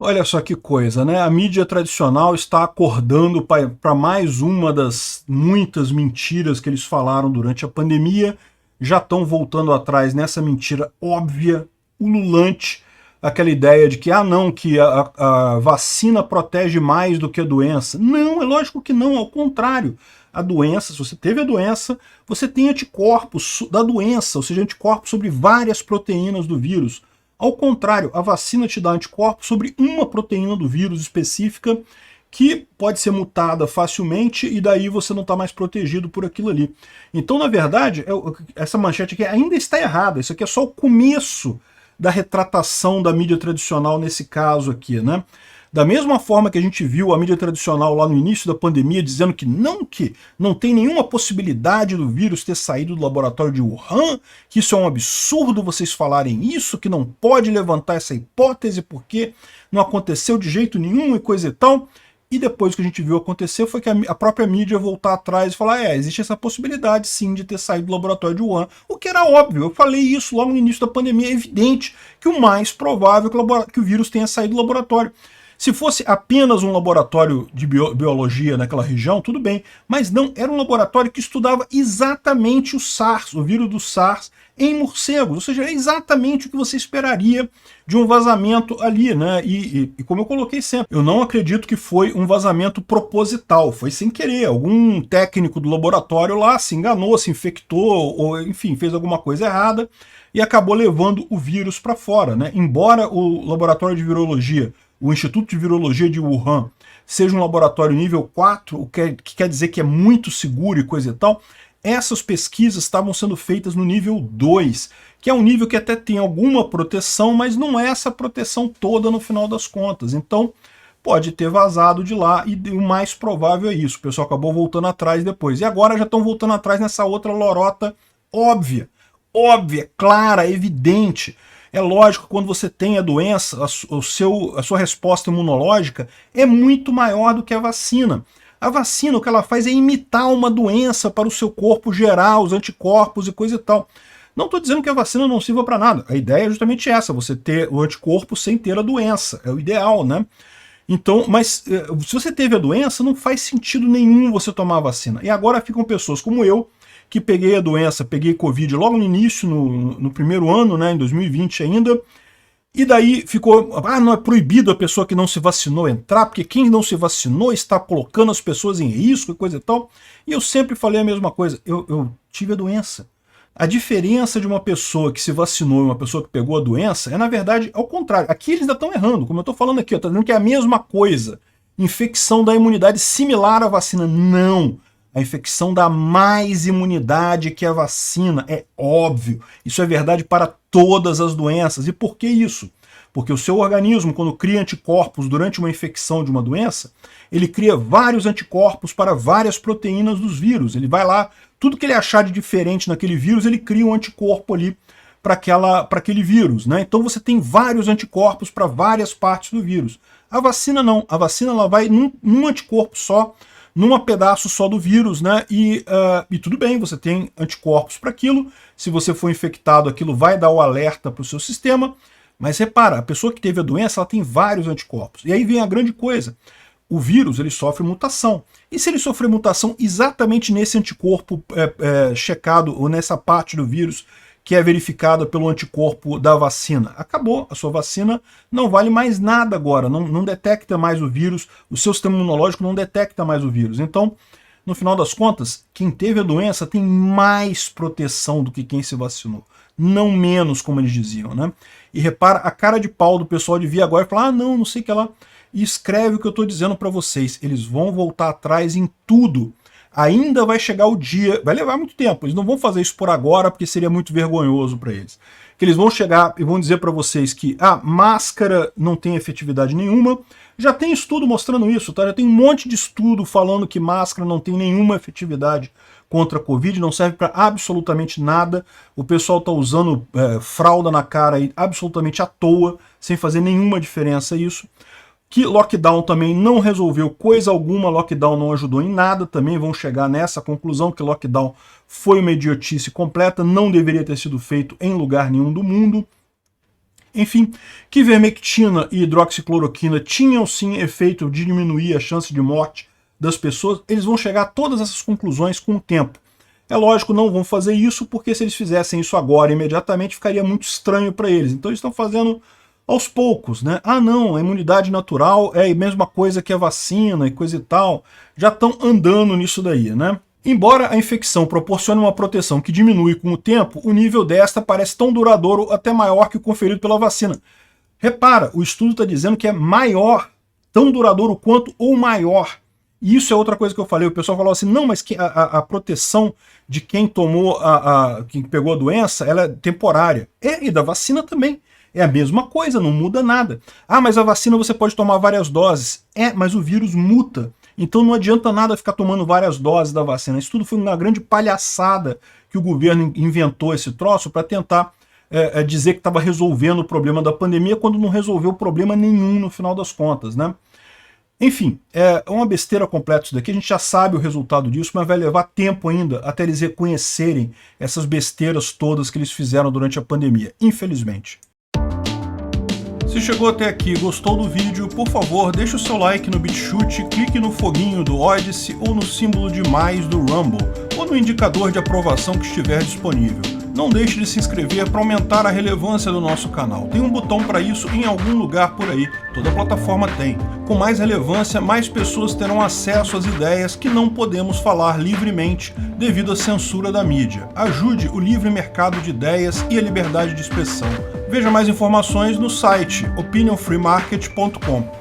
Olha só que coisa, né? A mídia tradicional está acordando para mais uma das muitas mentiras que eles falaram durante a pandemia. Já estão voltando atrás nessa mentira óbvia, ululante, aquela ideia de que, não, que a vacina protege mais do que a doença. Não, é lógico que não, ao contrário. A doença, se você teve a doença, você tem anticorpos da doença, ou seja, anticorpos sobre várias proteínas do vírus. Ao contrário, a vacina te dá anticorpos sobre uma proteína do vírus específica que pode ser mutada facilmente e daí você não está mais protegido por aquilo ali. Então, na verdade, essa manchete aqui ainda está errada. Isso aqui é só o começo da retratação da mídia tradicional nesse caso aqui, né? Da mesma forma que a gente viu a mídia tradicional lá no início da pandemia dizendo que não tem nenhuma possibilidade do vírus ter saído do laboratório de Wuhan, que isso é um absurdo vocês falarem isso, que não pode levantar essa hipótese porque não aconteceu de jeito nenhum e coisa e tal. E depois que a gente viu acontecer foi que a própria mídia voltar atrás e falar, existe essa possibilidade sim de ter saído do laboratório de Wuhan, o que era óbvio, eu falei isso logo no início da pandemia, é evidente que o mais provável é que o vírus tenha saído do laboratório. Se fosse apenas um laboratório de biologia naquela região, tudo bem, mas não, era um laboratório que estudava exatamente o SARS, o vírus do SARS, em morcegos, ou seja, é exatamente o que você esperaria de um vazamento ali, né? E como eu coloquei sempre, eu não acredito que foi um vazamento proposital, foi sem querer, algum técnico do laboratório lá se enganou, se infectou, ou enfim, fez alguma coisa errada e acabou levando o vírus para fora, né? Embora o laboratório de virologia, o Instituto de Virologia de Wuhan, seja um laboratório nível 4, o que quer dizer que é muito seguro e coisa e tal, essas pesquisas estavam sendo feitas no nível 2, que é um nível que até tem alguma proteção, mas não é essa proteção toda no final das contas. Então, pode ter vazado de lá e o mais provável é isso. O pessoal acabou voltando atrás depois. E agora já estão voltando atrás nessa outra lorota óbvia, clara, evidente. É lógico que quando você tem a doença, a sua resposta imunológica é muito maior do que a vacina. A vacina, o que ela faz é imitar uma doença para o seu corpo gerar os anticorpos e coisa e tal. Não estou dizendo que a vacina não sirva para nada. A ideia é justamente essa, você ter o anticorpo sem ter a doença. É o ideal, né? Então, mas se você teve a doença, não faz sentido nenhum você tomar a vacina. E agora ficam pessoas como eu, que peguei a doença, peguei Covid logo no início, no primeiro ano, né, em 2020 ainda, e daí ficou, não é proibido a pessoa que não se vacinou entrar, porque quem não se vacinou está colocando as pessoas em risco e coisa e tal. E eu sempre falei a mesma coisa, eu tive a doença. A diferença de uma pessoa que se vacinou e uma pessoa que pegou a doença é, na verdade, ao contrário. Aqui eles ainda estão errando, como eu estou falando aqui, estou dizendo que é a mesma coisa. Infecção da imunidade similar à vacina. Não! A infecção dá mais imunidade que a vacina, é óbvio. Isso é verdade para todas as doenças. E por que isso? Porque o seu organismo, quando cria anticorpos durante uma infecção de uma doença, ele cria vários anticorpos para várias proteínas dos vírus. Ele vai lá, tudo que ele achar de diferente naquele vírus, ele cria um anticorpo ali para aquele vírus, né? Então você tem vários anticorpos para várias partes do vírus. A vacina não. A vacina ela vai num anticorpo só, num pedaço só do vírus, né? E tudo bem, você tem anticorpos para aquilo. Se você for infectado, aquilo vai dar o alerta para o seu sistema. Mas repara, a pessoa que teve a doença, ela tem vários anticorpos. E aí vem a grande coisa. O vírus, ele sofre mutação. E se ele sofrer mutação exatamente nesse anticorpo checado, ou nessa parte do vírus que é verificada pelo anticorpo da vacina, acabou. A sua vacina não vale mais nada agora, não detecta mais o vírus, o seu sistema imunológico não detecta mais o vírus. Então, no final das contas, quem teve a doença tem mais proteção do que quem se vacinou. Não menos, como eles diziam, né? E repara, a cara de pau do pessoal de vir agora e falar, não sei o que lá. E escreve o que eu estou dizendo para vocês. Eles vão voltar atrás em tudo. Ainda vai chegar o dia, vai levar muito tempo, eles não vão fazer isso por agora porque seria muito vergonhoso para eles. Que eles vão chegar e vão dizer para vocês que a máscara não tem efetividade nenhuma. Já tem estudo mostrando isso, tá? Já tem um monte de estudo falando que máscara não tem nenhuma efetividade contra a Covid, não serve para absolutamente nada. O pessoal está usando fralda na cara aí absolutamente à toa, sem fazer nenhuma diferença isso. Que lockdown também não resolveu coisa alguma, lockdown não ajudou em nada, também vão chegar nessa conclusão que lockdown foi uma idiotice completa, não deveria ter sido feito em lugar nenhum do mundo. Enfim, que ivermectina e hidroxicloroquina tinham sim efeito de diminuir a chance de morte das pessoas, eles vão chegar a todas essas conclusões com o tempo. É lógico, não vão fazer isso, porque se eles fizessem isso agora, imediatamente, ficaria muito estranho para eles. Então eles estão fazendo aos poucos, né? Ah não, a imunidade natural é a mesma coisa que a vacina e coisa e tal. Já estão andando nisso daí, né? Embora a infecção proporcione uma proteção que diminui com o tempo, o nível desta parece tão duradouro, até maior que o conferido pela vacina. Repara, o estudo está dizendo que é maior, tão duradouro quanto ou maior. E isso é outra coisa que eu falei. O pessoal falou assim, não, mas a proteção de quem tomou, quem pegou a doença, ela é temporária. E da vacina também. É a mesma coisa, não muda nada. Ah, mas a vacina você pode tomar várias doses. Mas o vírus muta. Então não adianta nada ficar tomando várias doses da vacina. Isso tudo foi uma grande palhaçada que o governo inventou esse troço para tentar dizer que estava resolvendo o problema da pandemia, quando não resolveu problema nenhum no final das contas, né? Enfim, é uma besteira completa isso daqui, a gente já sabe o resultado disso, mas vai levar tempo ainda até eles reconhecerem essas besteiras todas que eles fizeram durante a pandemia, infelizmente. Se chegou até aqui e gostou do vídeo, por favor, deixe o seu like no BitChute, clique no foguinho do Odysee ou no símbolo de mais do Rumble, ou no indicador de aprovação que estiver disponível. Não deixe de se inscrever para aumentar a relevância do nosso canal. Tem um botão para isso em algum lugar por aí, toda plataforma tem. Com mais relevância, mais pessoas terão acesso às ideias que não podemos falar livremente devido à censura da mídia. Ajude o livre mercado de ideias e a liberdade de expressão. Veja mais informações no site opinionfreemarket.com.